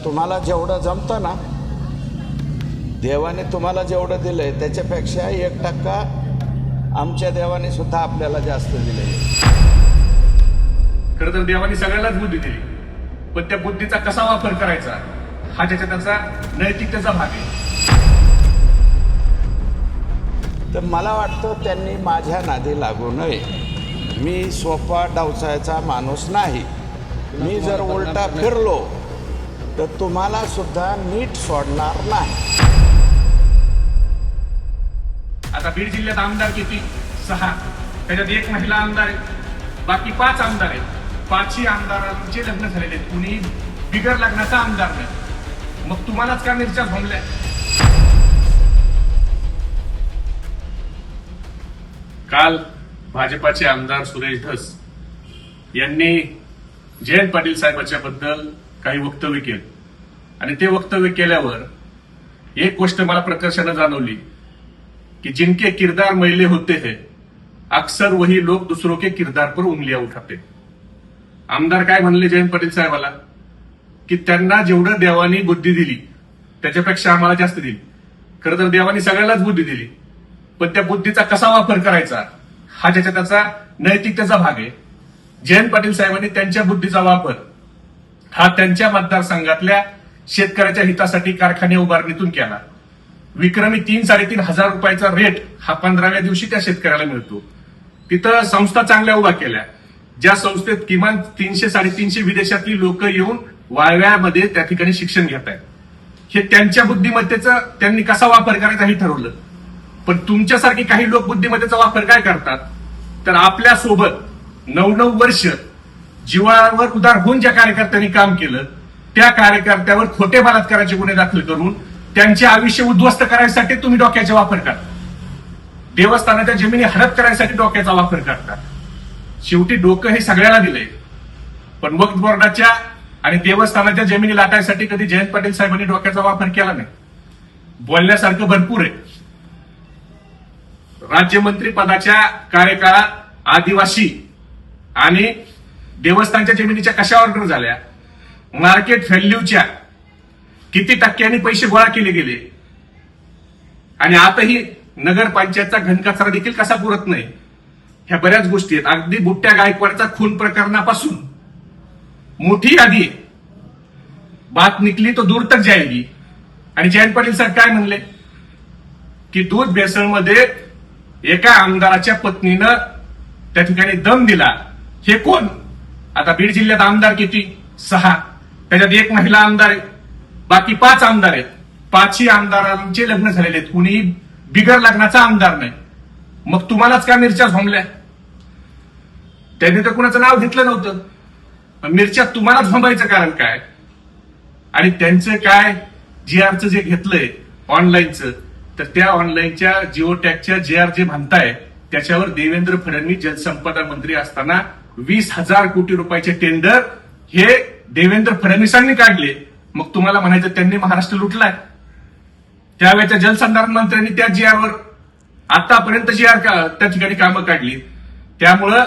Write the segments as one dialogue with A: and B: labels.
A: तुम्हाला जेवढं जमतं ना, देवाने तुम्हाला जेवढं दिलंय त्याच्यापेक्षा 1% आमच्या देवाने सुद्धा आपल्याला जास्त दिलंय.
B: खरं तर देवाने सगळ्यालाच बुद्धी दिली, पण त्या बुद्धीचा कसा वापर करायचा हा त्याचा नैतिकतेचा भाग आहे.
A: तर मला वाटतं त्यांनी माझ्या नादी लागू नये. मी सोपा डावसायचा माणूस नाही. मी जर उलटा फिरलो तर तुम्हाला सुद्धा नीट सोडणार नाही.
B: आता बीड जिल्ह्यात आमदार किती? 6. त्याच्यात 1 महिला आमदार आहे, बाकी 5 आमदार आहेत. 5ही आमदारांचे लग्न झालेले आहेत, कुणी बिगर लग्नाचा आमदार नाही. मग तुम्हालाच का मिरच्या झोंबल्या? काल भाजपाचे आमदार सुरेश धस यांनी जयंत पाटील साहेबांच्या बद्दल काही वक्तव्य केलं आणि ते वक्तव्य केल्यावर एक गोष्ट मला प्रकर्षानं जाणवली कि जिनके किरदार मैले होते हैं अक्सर वही लोग दूसरों के किरदार पर उंगलियां उठाते. आमदार काय म्हणले जयंत पाटील साहेबाला की त्यांना जेवढं देवानी बुद्धी दिली त्याच्यापेक्षा आम्हाला जास्त दिली. खरं तर देवानी सगळ्यालाच बुद्धी दिली, पण त्या बुद्धीचा कसा वापर करायचा हा त्याचा नैतिकतेचा भाग आहे. जयंत पाटील साहेबांनी त्यांच्या बुद्धीचा वापर हा त्यांच्या मतदारसंघातल्या शेतकऱ्याच्या हितासाठी कारखाने उभारणीतून केला. विक्रमी 3-3.5 हजार रुपयाचा रेट हा 15व्या दिवशी त्या शेतकऱ्याला मिळतो. तिथं संस्था चांगल्या उभा केल्या, ज्या संस्थेत किमान 300-350 विदेशातली लोक येऊन वाळव्यामध्ये त्या ठिकाणी शिक्षण घेत आहेत. हे त्यांच्या बुद्धिमत्तेचा त्यांनी कसा वापर करायचा हे ठरवलं. पण तुमच्यासारखी काही लोक बुद्धिमत्तेचा वापर काय करतात तर आपल्या सोबत 9 वर्ष जीवावर उदार होऊन ज्या कार्यकर्त्यांनी काम केलं त्या कार्यकर्त्यावर खोटे बलात्काराचे गुन्हे दाखल करून त्यांचे आयुष्य उद्ध्वस्त करायसाठी तुम्ही डोक्याचा वापर करता. देवस्थानाच्या जमिनी हडप करायसाठी डोक्याचा वापर करता. शेवटी डोकं हे सगळ्याला दिलंय, पण वक्फ बोर्डाच्या आणि देवस्थानाच्या जमिनी लाटायसाठी कधी जयंत पाटील साहेबांनी डोक्याचा वापर केला नाही. बोलण्यासारखं भरपूर आहे. राज्यमंत्री पदाच्या कार्यकाळात आदिवासी आणि देवस्थानच्या जमिनीच्या कशा ऑर्डर झाल्या, मार्केट व्हॅल्यूच्या किती टक्क्यांनी पैसे गोळा केले गेले, आणि आताही नगरपंचायतचा घनकचरा देखील कसा पुरत नाही. ह्या बऱ्याच गोष्टी आहेत. अगदी बुट्ट्या गायकवाडचा खून प्रकरणापासून मोठी यादी आहे. बात निकली तो दूर तक जाएगी. आणि जयंत पाटील साहेब काय म्हणले की दूध भेसळमध्ये एका आमदाराच्या पत्नीनं त्या ठिकाणी दम दिला. हे कोण? आता बीड जिल्ह्यात आमदार किती? 6. त्याच्यात 1 महिला आमदार आहे, बाकी 5 आमदार आहेत. 5ही आमदारांचे लग्न झालेले आहेत, कुणी बिगर लग्नाचा आमदार नाही. मग तुम्हालाच का मिरच्या झोंबल्या? त्यांनी तर कुणाचं नाव घेतलं नव्हतं. मिरच्या तुम्हाला झोंबायचं कारण काय? आणि त्यांचं काय GRचं जे घेतलंय ऑनलाईनचं, तर त्या ऑनलाईनच्या जिओ टॅगच्या JR जे म्हणताय त्याच्यावर देवेंद्र फडणवीस जलसंपदा मंत्री असताना 20,000 कोटी रुपयाचे टेंडर हे देवेंद्र फडणवीसांनी काढले. मग तुम्हाला म्हणायचं त्यांनी महाराष्ट्र लुटलाय. त्यावेळेच्या जलसंधारण मंत्र्यांनी त्या GRवर आतापर्यंत GR त्या ठिकाणी कामं काढली. त्यामुळं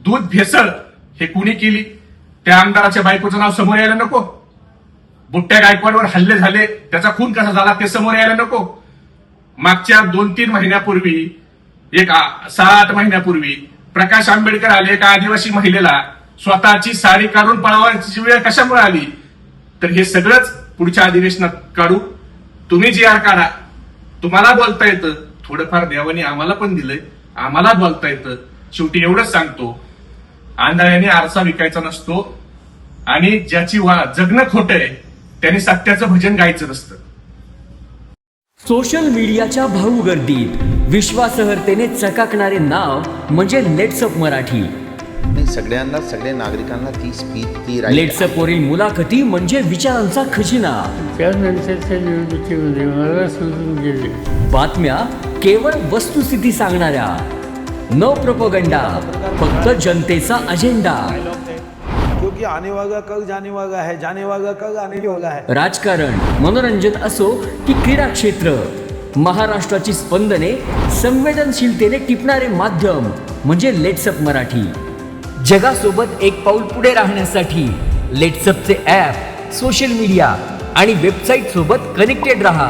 B: दूध भेसळ हे कुणी केली? त्या आमदाराच्या बायकोचं नाव समोर यायला नको? बुट्ट्या गायकवाडवर हल्ले झाले, त्याचा खून कसा झाला ते समोर यायला नको? मागच्या 2-3 महिन्यापूर्वी, 6-8 महिन्यापूर्वी प्रकाश आंबेडकर आले एका आदिवासी महिलेला स्वतःची साडी काढून पळवायची वेळ कशामुळे आली? तर हे सगळंच पुढच्या अधिवेशनात काढू. तुम्ही GR काढा, तुम्हाला बोलता येतं. थोडंफार देवानी आम्हाला पण दिलंय, आम्हाला बोलता येतं. शेवटी एवढंच सांगतो, आंधळ्याने आरसा विकायचा नसतो आणि ज्याची जगणं खोटं आहे त्यांनी सत्याचं भजन गायचं नसतं.
C: सोशल मीडियाच्या भाऊ गर्दीत विश्वासार्हतेने चकाकणारे नाव म्हणजे लेट्सअप मराठी.
D: सगळ्यांना, सगळ्या नागरिकांना ती स्पीच, ती
C: लेट्सअप वरील मुलाखती म्हणजे विचारांचा खजिना.
E: त्यानंतरच्या निवडणुकीमध्ये मला सोडून गेले.
C: बातम्या केवळ वस्तुस्थिती सांगणाऱ्या, न प्रोपगंडा, फक्त जनतेचा अजेंडा.
F: क्योंकि आने वाला कल जाने वाला है, जाने वाला कल आने वाला है.
C: राजकारण, मनोरंजन असो की क्रीडा क्षेत्र, महाराष्ट्राची स्पंदने संवेदनशीलतेने टिपणारे माध्यम म्हणजे लेट्सअप मराठी. जगासोबत एक पाऊल पुढे राहण्यासाठी लेट्सअपचे ॲप, सोशल मीडिया आणि वेबसाईट सोबत कनेक्टेड रहा.